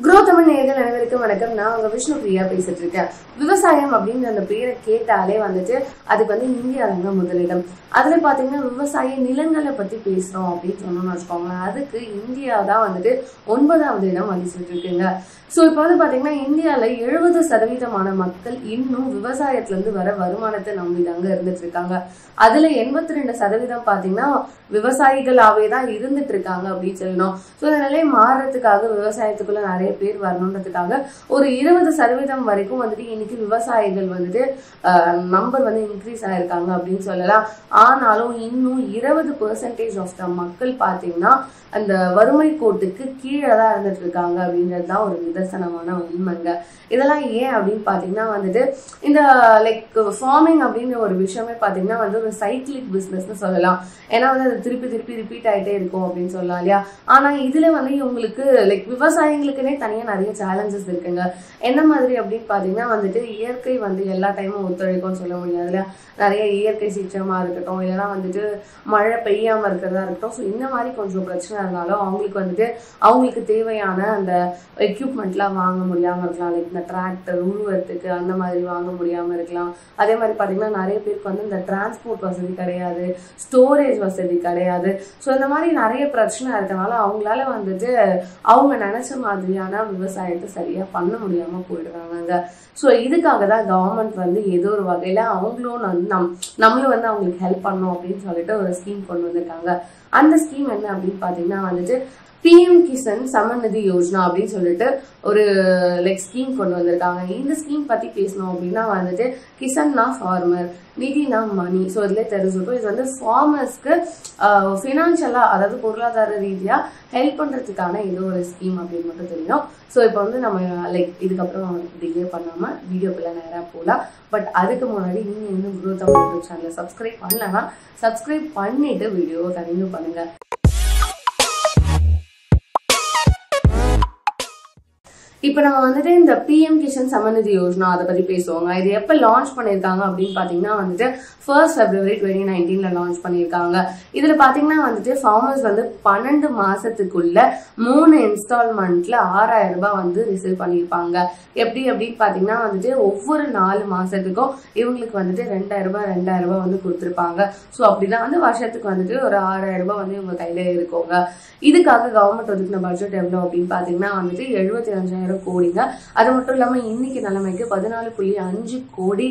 Grow Tamil நேயர்கள் அனைவருக்கும் வணக்கம். நான் உங்க விஷ்ணு பிரியா பேசிட்டு இருக்கேன். விவசாயம் அப்படின்ற அந்த பேரை கேட்டாலே வந்துட்டு அதுக்கு வந்து இந்தியாவில முதலிடம். அதுல பாத்தீங்கன்னா விவசாய நிலங்களை பத்தி பேசுறோம் அப்படின்னு சொன்னோம்னு வச்சுக்கோங்களேன். அதுக்கு இந்தியா தான் வந்துட்டு 9வது இடம் வகிச்சுட்டு இருக்குங்க. சோ இப்ப வந்து பாத்தீங்கன்னா இந்தியால 70% மக்கள் இன்னும் விவசாயத்துல இருந்து வர வருமானத்தை நம்பிதாங்க இருந்துட்டு இருக்காங்க. அதுல 82% பாத்தீங்கன்னா விவசாயிகளாவே தான் இருந்துட்டு இருக்காங்க அப்படின்னு சொல்லணும். சோ இந்த நிலையை மாறுறதுக்காக விவசாயத்துக்குள்ள நிறைய பேர் வரணுன்றதுக்காக ஒரு 20% வரைக்கும் வந்துட்டு இன்னைக்கு விவசாயிகள் வந்துட்டு நம்பர் வந்து இன்க்ரீஸ் ஆயிருக்காங்க அப்படின்னு சொல்லலாம். ஆனாலும் இன்னும் 20% ஆஃப் த மக்கள் பாத்தீங்கன்னா அந்த வறுமை கோட்டுக்கு கீழே தான் இருந்துட்டு இருக்காங்க அப்படின்றதுதான் ஒரு நிதர்சனமான உண்மைங்க. இதெல்லாம் ஏன் அப்படின்னு பாத்தீங்கன்னா வந்துட்டு இந்த லைக் ஃபார்மிங் அப்படின்ற ஒரு விஷயமே பாத்தீங்கன்னா வந்து ஒரு சைக்கிளிக் பிசினஸ்னு சொல்லலாம். ஏன்னா வந்து அது திருப்பி ரிப்பீட் ஆயிட்டே இருக்கும் அப்படின்னு சொல்லலாம் இல்லையா. ஆனா இதுல வந்து இவங்களுக்கு லைக் விவசாயிகளுக்குன்னே தனியா நிறைய சேலஞ்சஸ் இருக்குங்க. என்ன மாதிரி அப்படின்னு பாத்தீங்கன்னா வந்துட்டு இயற்கை வந்து எல்லா டைமும் ஒத்துழைக்கும்னு சொல்ல முடியாது இல்லையா. நிறைய இயற்கை சீற்றமா இருக்கட்டும், இல்லைன்னா வந்துட்டு மழை பெய்யாம இருக்கிறதா இருக்கட்டும். ஸோ இந்த மாதிரி கொஞ்சம் பிரச்சனை இருந்தாலும் அவங்களுக்கு வந்துட்டு அவங்களுக்கு தேவையான அந்த எக்யூப்மெண்ட்லாம் வாங்க முடியாம இருக்கலாம். லைக் இந்த டிராக்டர் உருவத்துக்கு அந்த மாதிரி வாங்க முடியாம இருக்கலாம். அதே மாதிரி பாத்தீங்கன்னா நிறைய பேருக்கு வந்து இந்த டிரான்ஸ்போர்ட் வசதி கிடையாது, ஸ்டோரேஜ் வசதி கிடையாது. ஸோ இந்த மாதிரி நிறைய பிரச்சனை இருக்கனால அவங்களால வந்துட்டு அவங்க நினைச்ச மாதிரியான விவசாயத்தை சரியா பண்ண முடியாம போயிடுறாங்க. ஸோ இதுக்காக தான் கவர்மெண்ட் வந்து ஏதோ ஒரு வகையில அவங்களும் வந்து நம்மளும் வந்து அவங்களுக்கு ஹெல்ப் பண்ணணும் அப்படின்னு சொல்லிட்டு ஒரு ஸ்கீம் கொண்டு வந்திருக்காங்க. அந்த ஸ்கீம் என்ன அப்படின்னு பாத்தீங்கன்னா வந்துட்டு பிஎம் கிசான் சம்மன் நிதி யோஜனா அப்படின்னு சொல்லிட்டு ஒரு லைக் ஸ்கீம் கொண்டு வந்திருக்காங்க. இந்த ஸ்கீம் பத்தி பேசணும் அப்படின்னா வந்துட்டு கிசான்னா ஃபார்மர், நிதினா மணி. ஸோ இதுல தெரிஞ்சுக்கும் இது வந்து ஃபார்மர்ஸ்க்கு ஃபினான்ஷியலா அதாவது பொருளாதார ரீதியா ஹெல்ப் பண்றதுக்கான ஏதோ ஒரு ஸ்கீம் அப்படின்னு மட்டும் தெரியும். ஸோ இப்போ வந்து நம்ம லைக் இதுக்கப்புறம் டிலே பண்ணாம வீடியோக்குள்ள நேரா போகலாம். பட் அதுக்கு முன்னாடி நீங்க இன்னும் குரோ தமிழ் யூடியூப் சேனலை சப்ஸ்கிரைப் பண்ணலன்னா சப்ஸ்கிரைப் பண்ணிட்டு வீடியோவை கண்டினியூ பண்ணுங்க. இப்ப நம்ம வந்துட்டு இந்த பிஎம் கிசான் சம்மன் நிதி யோஜனா அதை பத்தி பேசுவாங்க. இது எப்ப லான்ச் பண்ணிருக்காங்க அப்படின்னு பாத்தீங்கன்னா வந்துட்டு 1 February 2019 லான்ச் பண்ணிருக்காங்க. இதுல பாத்தீங்கன்னா வந்துட்டு ஃபார்மர்ஸ் வந்து 12 மாசத்துக்குள்ள 3 இன்ஸ்டால்மெண்ட்ல 6000 ரூபாய் வந்து ரிசீவ் பண்ணிருப்பாங்க. எப்படி அப்படின்னு பாத்தீங்கன்னா வந்துட்டு ஒவ்வொரு 4 மாசத்துக்கும் இவங்களுக்கு வந்துட்டு 2000 ரூபாய் வந்து கொடுத்துருப்பாங்க. ஸோ அப்படிதான் வந்து வருஷத்துக்கு வந்துட்டு ஒரு 6000 ரூபாய் வந்து இவங்க கையில இருக்குங்க. இதுக்காக கவர்மெண்ட் ஒதுக்கின பட்ஜெட் எவ்வளவு அப்படின்னு பாத்தீங்கன்னா வந்துட்டு 75,000 கோடிங்க. அது மட்டும் இல்லாம இன்னைக்கு நிலைமைக்கு 14.5 கோடி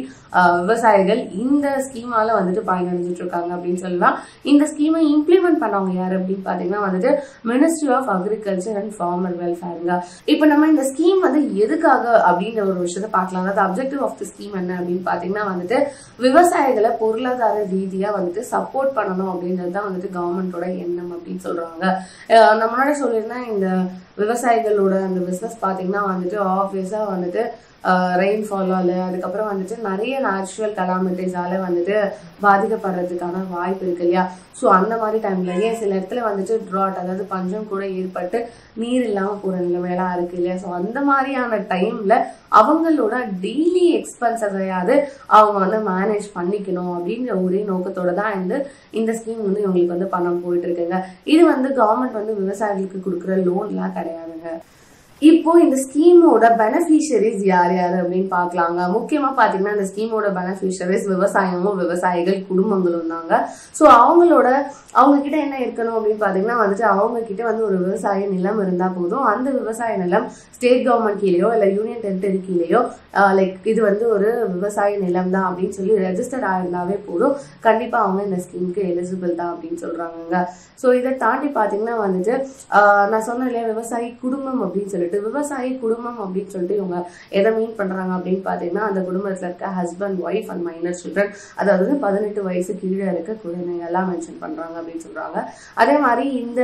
விவசாயிகள் இந்த ஸ்கீமால வந்துட்டு பயனடைஞ்சிட்டு இருக்காங்க அப்படின்னு சொல்லலாம். இந்த ஸ்கீமை இம்ப்ளிமெண்ட் பண்ணவங்க யாரு அப்படின்னு பாத்தீங்கன்னா வந்துட்டு ministry of agriculture and farmer வெல்ஃபேருங்க. இப்ப நம்ம இந்த ஸ்கீம் வந்து எதுக்காக அப்படின்ற ஒரு விஷயத்த பார்க்கலாம். அதாவது அப்ஜெக்டிவ் ஆஃப் தி ஸ்கீம் என்ன அப்படின்னு பாத்தீங்கன்னா வந்துட்டு விவசாயிகளை பொருளாதார ரீதியா வந்துட்டு சப்போர்ட் பண்ணணும் அப்படின்றதுதான் வந்துட்டு கவர்மெண்டோட எண்ணம் அப்படின்னு சொல்றாங்க. நம்ம முன்னாடி சொல்லியிருந்தேன் இந்த விவசாயிகளோட அந்த பிசினஸ் பாத்தீங்கன்னா வந்துட்டு ஆப்வியஸா வந்துட்டு ரெயின்ஃபாலால அதுக்கப்புறம் வந்துட்டு நிறைய நேச்சுரல் கலாமிட்டிஸால வந்துட்டு பாதிக்கப்படுறதுக்கான வாய்ப்பு இருக்கு இல்லையா. ஸோ அந்த மாதிரி டைம்ல ஏன் சில இடத்துல வந்துட்டு ட்ராட் அதாவது பஞ்சம் கூட ஏற்பட்டு நீர் இல்லாம போற நிலைமையெல்லாம் இருக்கு இல்லையா. ஸோ அந்த மாதிரியான டைம்ல அவங்களோட டெய்லி எக்ஸ்பென்சஸையாவது அவங்க வந்து மேனேஜ் பண்ணிக்கணும் அப்படின்ற ஒரே நோக்கத்தோட தான் இந்த ஸ்கீம் வந்து இவங்களுக்கு வந்து பணம் போயிட்டு இருக்குங்க. இது வந்து கவர்மெண்ட் வந்து விவசாயிகளுக்கு கொடுக்குற லோன்லாம் கிடையாதுங்க. இப்போ இந்த ஸ்கீமோட பெனிஃபிஷரிஸ் யார் யாரு அப்படின்னு பாக்கலாங்க. முக்கியமா பாத்தீங்கன்னா இந்த ஸ்கீமோட பெனிஃபிஷரிஸ் விவசாயமும் விவசாயிகள் குடும்பங்களும் தாங்க. ஸோ அவங்க கிட்ட என்ன இருக்கணும் அப்படின்னு பாத்தீங்கன்னா வந்துட்டு அவங்க கிட்ட வந்து ஒரு விவசாய நிலம் இருந்தா போதும். அந்த விவசாய நிலம் ஸ்டேட் கவர்மெண்ட் கீழேயோ இல்ல யூனியன் டெரிட்டரி கீழேயோ லைக் இது வந்து ஒரு விவசாய நிலம் தான் அப்படின்னு சொல்லி ரெஜிஸ்டர் ஆயிருந்தாவே போதும். கண்டிப்பா அவங்க இந்த ஸ்கீமுக்கு எலிஜிபிள் தான் அப்படின்னு சொல்றாங்க. ஸோ இதை தாண்டி பாத்தீங்கன்னா வந்துட்டு நான் சொன்னேன் இல்லையா விவசாயி குடும்பம் அப்படின்னு சொல்லிட்டு விவசாயி குடும்பம் அப்படின்னு சொல்லிட்டு இவங்க எதை மீன் பண்றாங்க அப்படின்னு பாத்தீங்கன்னா அந்த குடும்பத்துல இருக்க husband, wife and minor children, அதாவது 18 வயசு கீழே இருக்க குழந்தைங்க எல்லாம் மென்ஷன் பண்றாங்க அப்படின்னு சொல்றாங்க. அதே மாதிரி இந்த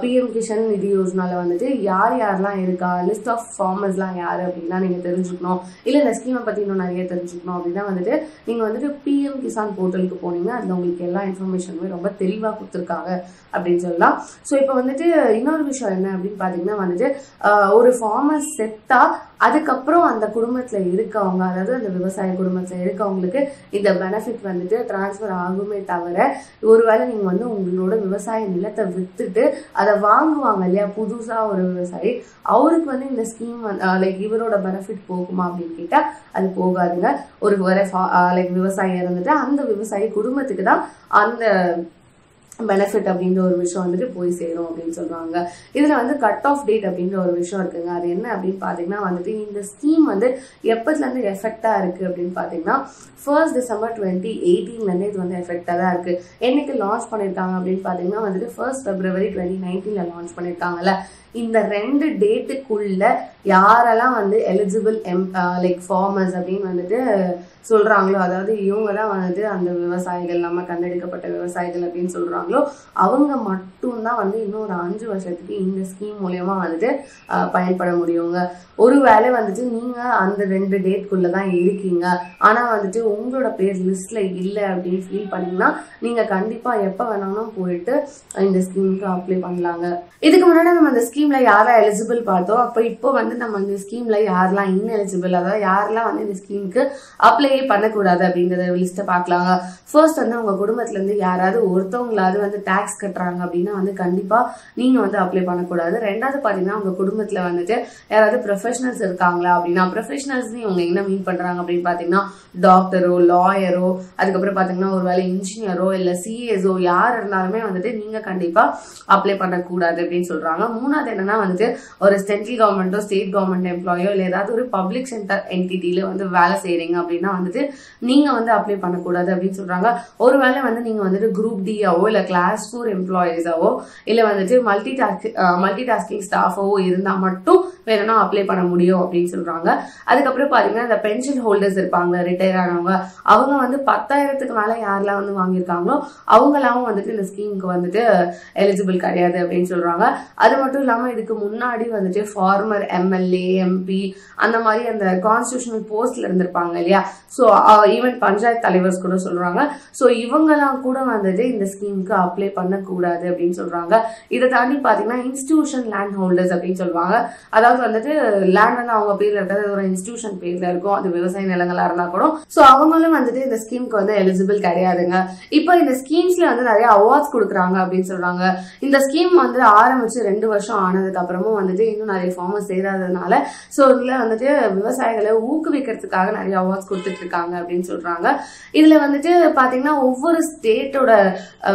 பிஎம் கிசான் நிதி யோஜனால வந்துட்டு யார் யாரெல்லாம் இருக்கா, லிஸ்ட் ஆஃப் ஃபார்மர்ஸ் எல்லாம் யாரு அப்படின்னா நீங்க தெரிஞ்சுக்கணும். இல்ல இந்த ஸ்கீமை பத்தி இன்னும் நிறைய தெரிஞ்சுக்கணும் அப்படின்னா வந்துட்டு நீங்க வந்துட்டு பிஎம் கிசான் போர்ட்டலுக்கு போனீங்கன்னா அதுல உங்களுக்கு எல்லா இன்ஃபர்மேஷனுமே ரொம்ப தெளிவா கொடுத்துருக்காங்க அப்படின்னு சொல்லலாம். ஸோ இப்போ வந்துட்டு இன்னொரு விஷயம் என்ன அப்படின்னு பாத்தீங்கன்னா வந்துட்டு ஒரு ஃபார்மர் செத்தா அதுக்கப்புறம் அந்த குடும்பத்துல இருக்கவங்க, அதாவது அந்த விவசாய குடும்பத்துல இருக்கவங்களுக்கு இந்த பெனிஃபிட் வந்துட்டு டிரான்ஸ்ஃபர் ஆகுமே தவிர, ஒருவேளை நீங்க வந்து உங்களோட விவசாய நிலத்தை வித்துட்டு அதை வாங்குவாங்க இல்லையா புதுசா ஒரு விவசாயி, அவருக்கு வந்து இந்த ஸ்கீம் லைக் இவரோட பெனிஃபிட் போகுமா அப்படின்னு கேட்டா அது போகாதுங்க. ஒரு லைக் விவசாயி இருந்துட்டு அந்த விவசாயி குடும்பத்துக்கு தான் அந்த பெனிஃபிட் அப்படின்ற ஒரு விஷயம் வந்துட்டு போய் சேரும் அப்படின்னு சொல்றாங்க. இதுல வந்து கட் ஆஃப் டேட் அப்படின்ற ஒரு விஷயம் இருக்குங்க. அது என்ன அப்படின்னு பாத்தீங்கன்னா வந்துட்டு இந்த ஸ்கீம் வந்து எப்பத்துல இருந்து எஃபெக்டா இருக்கு அப்படின்னு பாத்தீங்கன்னா 1 December 2018 இருந்து இது வந்து எஃபெக்டா தான் இருக்கு. என்னைக்கு லான்ச் பண்ணிருக்காங்க அப்படின்னு பாத்தீங்கன்னா வந்துட்டு 1 February 2019 லான்ச் பண்ணிருக்காங்கல்ல. இந்த 2 டேட்டுக்குள்ள யாரெல்லாம் வந்து எலிஜிபிள் லைக் ஃபார்மர்ஸ் அப்படின்னு வந்துட்டு சொல்றாங்களோ, அதாவது இவங்க தான் வந்துட்டு அந்த விவசாயிகள், நம்ம கண்டெடுக்கப்பட்ட விவசாயிகள் அப்படின்னு சொல்றாங்களோ, அவங்க மட்டும்தான் வந்து இன்னும் ஒரு 5 வருஷத்துக்கு இந்த ஸ்கீம் மூலியமா வந்துட்டு பயன்பட முடியுங்க. ஒருவேளை வந்துட்டு நீங்க அந்த 2 டேட்குள்ளதான் இருக்கீங்க, ஆனா வந்துட்டு உங்களோட பேர் லிஸ்ட்ல இல்லை அப்படின்னு ஃபீல் பண்ணீங்கன்னா நீங்க கண்டிப்பா எப்ப வேணாலும் போயிட்டு இந்த ஸ்கீமுக்கு அப்ளை பண்ணலாங்க. இதுக்கு முன்னாடி நம்ம அந்த ஸ்கீம்ல யாரா எலிஜிபிள் பார்த்தோம். அப்ப இப்போ வந்து நம்ம இந்த ஸ்கீம்ல யாரெல்லாம் இன்எலிஜிபிள், அதாவது யாரெல்லாம் வந்து இந்த ஸ்கீமுக்கு அப்ளை பண்ணக்கூடாது அப்படிங்கறத லிஸ்ட பாக்கலாங்க. ஃபர்ஸ்ட் வந்து உங்க குடும்பத்துல இருந்து யாராவது ஒருத்தவங்களாவது வந்து டாக்ஸ் கட்டுறாங்க அப்படின்னா வந்து கண்டிப்பா நீங்க வந்து அப்ளை பண்ணக்கூடாது. ரெண்டாவது பாத்தீங்கன்னா உங்க குடும்பத்துல வந்துட்டு யாராவது ப்ரொஃபஷனல்ஸ் இருக்காங்களா அப்படின்னா, ப்ரொஃபஷனல்ஸ் இவங்க என்ன மீன் பண்றாங்க அப்படின்னு பாத்தீங்கன்னா டாக்டரோ, லாயரோ, அதுக்கப்புறம் பாத்தீங்கன்னா ஒரு வேலை இன்ஜினியரோ இல்ல சிஎஸ்ஓ யார் இருந்தாலுமே வந்துட்டு நீங்க கண்டிப்பா அப்ளை பண்ணக்கூடாது அப்படின்னு சொல்றாங்க. மூணாவது என்னன்னா வந்துட்டு ஒரு சென்ட்ரல் கவர்மெண்டோ ஸ்டேட் கவர்மெண்ட் எம்ப்ளாயோ இல்ல ஏதாவது ஒரு பப்ளிக் செக்டர் என்டிட்டில வந்து வேலை செய்யறீங்க அப்படின்னா வந்துட்டு நீங்க வந்து அப்ளை பண்ணக்கூடாது அப்படின்னு சொல்றாங்க. ஒருவேளை வந்து நீங்க வந்துட்டு குரூப் டியாவோ இல்ல கிளாஸ் 4 எம்ப்ளாயிஸாவோ இல்ல வந்துட்டு மல்டி டாஸ்கிங் ஸ்டாஃபாவோ இருந்தா மட்டும் வேணும்னா அப்ளை பண்ண முடியும் அப்படின்னு சொல்றாங்க. அதுக்கப்புறம் பாத்தீங்கன்னா இந்த பென்ஷன் ஹோல்டர்ஸ் இருப்பாங்க, ரிட்டையர் ஆனவங்க, அவங்க வந்து 10,000க்கு மேல யாரெல்லாம் வந்து வாங்கியிருக்காங்களோ அவங்களாவும் வந்துட்டு இந்த ஸ்கீமுக்கு வந்துட்டு எலிஜிபிள் கிடையாது அப்படின்னு சொல்றாங்க. அது மட்டும் இல்லாம இதுக்கு முன்னாடி வந்துட்டு ஃபார்மர் எம்எல்ஏ, எம்பி அந்த மாதிரி அந்த கான்ஸ்டிடியூஷனல் போஸ்ட்ல இருந்திருப்பாங்க இல்லையா, சோ ஈவன் பஞ்சாயத்து தலைவர்ஸ் கூட சொல்றாங்க. சோ இவங்கெல்லாம் கூட வந்துட்டு இந்த ஸ்கீமுக்கு அப்ளை பண்ணக்கூடாது அப்படின்னு சொல்றாங்க. இதை தாண்டி பாத்தீங்கன்னா இன்ஸ்டிடியூஷன் லேண்ட் ஹோல்டர்ஸ் அப்படின்னு சொல்லுவாங்க. அதாவது வந்துட்டு லேண்ட் வந்து அவங்க பேர்ல இருக்கிறது ஒரு இன்ஸ்டிடியூஷன் பேர்ல இருக்கும், அது விவசாய நிலங்களா இருந்தா கூட. சோ அவங்களும் வந்துட்டு இந்த ஸ்கீமுக்கு வந்து எலிஜிபிள் கிடையாதுங்க. இப்போ இந்த ஸ்கீம்ஸ்ல வந்து நிறைய அவார்ட்ஸ் கொடுக்குறாங்க அப்படின்னு சொல்றாங்க. இந்த ஸ்கீம் வந்து ஆரம்பிச்சு 2 வருஷம் ஆனதுக்கு அப்புறமும் வந்துட்டு இன்னும் நிறைய ஃபார்மர்ஸ் சேராததுனால சோ இதுல வந்துட்டு விவசாயிகளை ஊக்குவிக்கிறதுக்காக நிறைய அவார்ட்ஸ் கொடுத்துட்டு இருக்காங்க அப்படின்னு சொல்றாங்க. இதுல வந்துட்டு பாத்தீங்கன்னா ஒவ்வொரு ஸ்டேட்டோட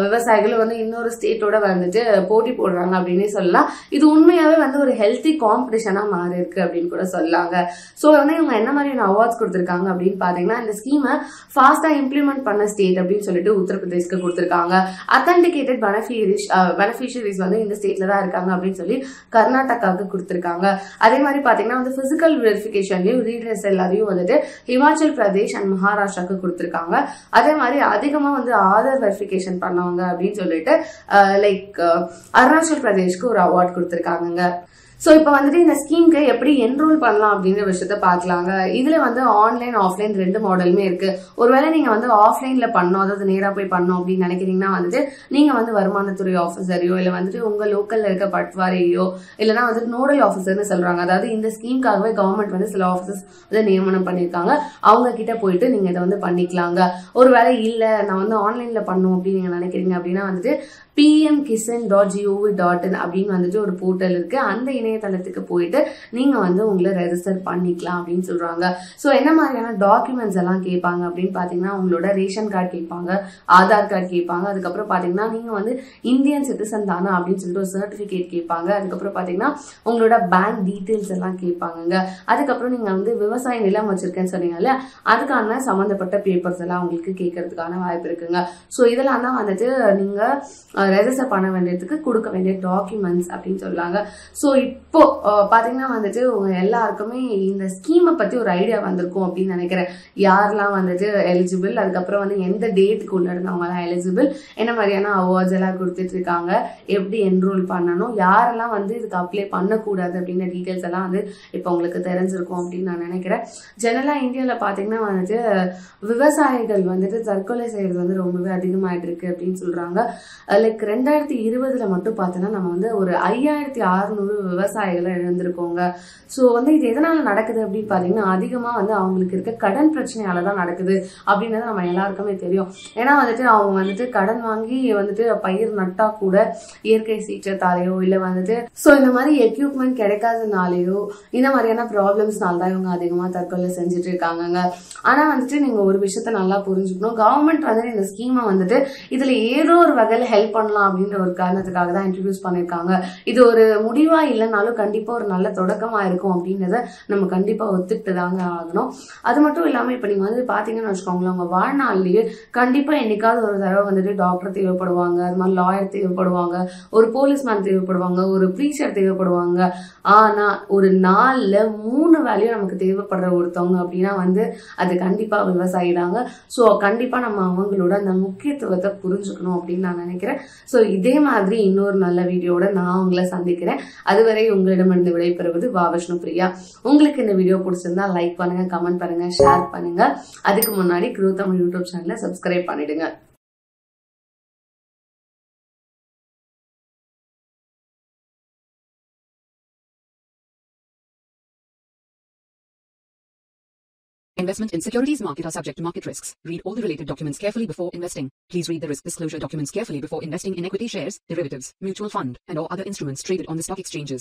விவசாயிகளும் வந்து இன்னொரு ஸ்டேட்டோட வந்துட்டு போட்டி போடுறாங்க அப்படின்னு சொல்லலாம். இது உண்மையாவே வந்து ஒரு ஹெல்த்தி காம்படிஷனா மாறி இருக்கு அப்படின்னு கூட சொல்லாங்க. சோ வந்து இவங்க என்ன மாதிரியான அவார்ட்ஸ் கொடுத்திருக்காங்க அப்படின்னு பாத்தீங்கன்னா இந்த ஸ்கீமை ஃபாஸ்டா இம்ப்ளிமெண்ட் பண்ண ஸ்டேட் அப்படின்னு சொல்லிட்டு உத்தரப்பிரதேஷ்க்கு கொடுத்திருக்காங்க. அத்தன்டிகேட்டட் பெனிஃபிஷியரிஸ் வந்து இந்த ஸ்டேட்ல தான் இருக்காங்க அப்படின்னு சொல்லி கர்நாடகாவுக்கு கொடுத்திருக்காங்க. அதே மாதிரி பாத்தீங்கன்னா வந்து பிசிக்கல் வெரிஃபிகேஷன்லயும் ரீட்ரெஸ் எல்லாரையும் வந்துட்டு ஹிமாச்சல் பிரதேஷ் அண்ட் மகாராஷ்டிராக்கு கொடுத்திருக்காங்க. அதே மாதிரி அதிகமா வந்து ஆதார் வெரிஃபிகேஷன் பண்ணவங்க அப்படின்னு சொல்லிட்டு லைக் அருணாச்சல் பிரதேஷ்க்கு ஒரு அவார்ட் கொடுத்திருக்காங்க. சோ இப்ப வந்துட்டு இந்த ஸ்கீம்க்கு எப்படி என்ரோல் பண்ணலாம் அப்படிங்கிற விஷயத்த பாக்கலாங்க. இதுல வந்து ஆன்லைன் ஆஃப்லைன் 2 மாடலுமே இருக்கு. ஒருவேளை நீங்க வந்து ஆஃப்லைன்ல பண்ணோம், அதாவது நேரா போய் பண்ணோம் அப்படின்னு நினைக்கிறீங்கன்னா வந்துட்டு நீங்க வந்து வருமானத்துறை ஆஃபீஸரையோ இல்ல வந்துட்டு உங்க லோக்கல்ல இருக்க பட்வாரியோ இல்லைன்னா வந்துட்டு நோடல் ஆஃபீஸர்னு சொல்றாங்க, அதாவது இந்த ஸ்கீம்காகவே கவர்மெண்ட் வந்து சில ஆஃபீஸர்ஸ் வந்து நியமனம் பண்ணிருக்காங்க, அவங்க கிட்ட போயிட்டு நீங்க இதை வந்து பண்ணிக்கலாங்க. ஒருவேளை இல்ல நான் வந்து ஆன்லைன்ல பண்ணும் அப்படின்னு நீங்க நினைக்கிறீங்க அப்படின்னா வந்துட்டு pmkisan.gov.in அப்படின்னு வந்துட்டு ஒரு போர்ட்டல் இருக்கு. அந்த இணையதளத்துக்கு போயிட்டு நீங்க வந்து உங்களை ரெஜிஸ்டர் பண்ணிக்கலாம் அப்படின்னு சொல்றாங்க. சோ என்ன மாதிரியான டாக்குமெண்ட்ஸ் எல்லாம் கேட்பாங்க அப்படின்னு பாத்தீங்கன்னா உங்களோட ரேஷன் கார்டு கேட்பாங்க, ஆதார் கார்டு கேட்பாங்க, அதுக்கப்புறம் பாத்தீங்கன்னா நீங்க வந்து இந்தியன் சிட்டிசன் தானே அப்படின்னு சொல்லிட்டு ஒரு சர்டிபிகேட் கேட்பாங்க, அதுக்கப்புறம் பாத்தீங்கன்னா உங்களோட பேங்க் டீடைல்ஸ் எல்லாம் கேட்பாங்க, அதுக்கப்புறம் நீங்க வந்து விவசாய நிலம் வச்சிருக்கேன்னு சொன்னீங்கல்ல அதுக்கான சம்பந்தப்பட்ட பேப்பர்ஸ் எல்லாம் உங்களுக்கு கேட்கறதுக்கான வாய்ப்பு இருக்குங்க. சோ இதெல்லாம் தான் வந்துட்டு நீங்க ரெஜிஸ்டர் பண்ண வேண்டியதுக்கு கொடுக்க வேண்டிய டாக்குமெண்ட்ஸ் அப்படின்னு சொல்றாங்க. சோ இப்போ பாத்தீங்கன்னா வந்துட்டு உங்க எல்லாருக்குமே இந்த ஸ்கீமை பத்தி ஒரு ஐடியா வந்திருக்கும் அப்படின்னு நினைக்கிறேன். யாரெல்லாம் வந்துட்டு எலிஜிபிள், அதுக்கப்புறம் வந்து எந்த டேட்டுக்கு உள்ள இருந்தவங்க எல்லாம் எலிஜிபிள், என்ன மாதிரியான அவார்ட்ஸ் எல்லாம் கொடுத்துட்டு இருக்காங்க, எப்படி என்ரோல் பண்ணணும், யாரெல்லாம் வந்து இதுக்கு அப்ளை பண்ணக்கூடாது அப்படின்ற டீடைல்ஸ் எல்லாம் வந்து இப்போ உங்களுக்கு தெரிஞ்சிருக்கும் அப்படின்னு நான் நினைக்கிறேன். ஜெனரலா இந்தியாவில் பாத்தீங்கன்னா வந்துட்டு விவசாயிகள் வந்துட்டு தற்கொலை செய்யறது வந்து ரொம்பவே அதிகமாயிட்டு இருக்கு அப்படின்னு சொல்றாங்க. லைக் 2020 மட்டும் பார்த்தோன்னா நம்ம வந்து ஒரு 5600 விவசாயிகளை இழந்திருக்கோங்க. ஸோ வந்து இது எதனால நடக்குது அப்படின்னு பாத்தீங்கன்னா அதிகமா வந்து அவங்களுக்கு இருக்க கடன் பிரச்சனையாலதான் நடக்குது அப்படின்றது நம்ம எல்லாருக்குமே தெரியும். ஏன்னா வந்துட்டு அவங்க வந்துட்டு கடன் வாங்கி வந்துட்டு பயிர் நட்டா கூட இயற்கை சீற்றத்தாலேயோ இல்ல வந்துட்டு ஸோ இந்த மாதிரி எக்யூப்மெண்ட் கிடைக்காதனாலேயோ இந்த மாதிரியான ப்ராப்ளம்ஸ்னால தான் இவங்க அதிகமா தற்கொலை செஞ்சுட்டு இருக்காங்க. ஆனா வந்துட்டு நீங்க ஒரு விஷயத்த நல்லா புரிஞ்சுக்கணும். கவர்மெண்ட் வந்துட்டு இந்த ஸ்கீமை வந்துட்டு இதுல ஏதோ ஒரு வகையில ஹெல்ப் பண்ணலாம் அப்படின்ற ஒரு காரணத்துக்காக தான் இன்ட்ரடியூஸ் பண்ணிருக்காங்க. இது ஒரு முடிவா இல்லைனாலும் கண்டிப்பா ஒரு நல்ல தொடக்கமா இருக்கும் அப்படின்றத நம்ம கண்டிப்பா ஒத்துக்கிட்டு தாங்க ஆகணும். அது மட்டும் இல்லாம இப்ப நீங்க வந்து பாத்தீங்கன்னு வச்சுக்கோங்களேன், உங்க வாழ்நாள்லயே கண்டிப்பா என்னைக்காவது ஒரு தடவை வந்துட்டு டாக்டர் தேவைப்படுவாங்க, அது மாதிரி லாயர் தேவைப்படுவாங்க, ஒரு போலீஸ்மேன் தேவைப்படுவாங்க, ஒரு ப்ரீச்சர் தேவைப்படுவாங்க. ஆனா ஒரு நாள்ல 3 வேலையும் நமக்கு தேவைப்படுற ஒருத்தவங்க அப்படின்னா வந்து அது கண்டிப்பா விவசாயி தாங்க. ஸோ கண்டிப்பா நம்ம அவங்களோட அந்த முக்கியத்துவத்தை புரிஞ்சுக்கணும் அப்படின்னு நான் நினைக்கிறேன். ஸோ இதே மாதிரி இன்னொரு நல்ல வீடியோட நான் உங்களை சந்திக்கிறேன். அதுவரை உங்களிடமிருந்து விடைபெறுவது விஷ்ணு பிரியா. உங்களுக்கு இந்த வீடியோ பிடிச்சிருந்தா லைக் பண்ணுங்க, கமெண்ட் பண்ணுங்க, ஷேர் பண்ணுங்க. அதுக்கு முன்னாடி க்ரோ தமிழ் யூடியூப் சேனலை சப்ஸ்கிரைப் பண்ணிடுங்க. Investment in securities market are subject to market risks. Read all the related documents carefully before investing. Please read the risk disclosure documents carefully before investing in equity shares, derivatives, mutual fund, and or other instruments traded on the stock exchanges.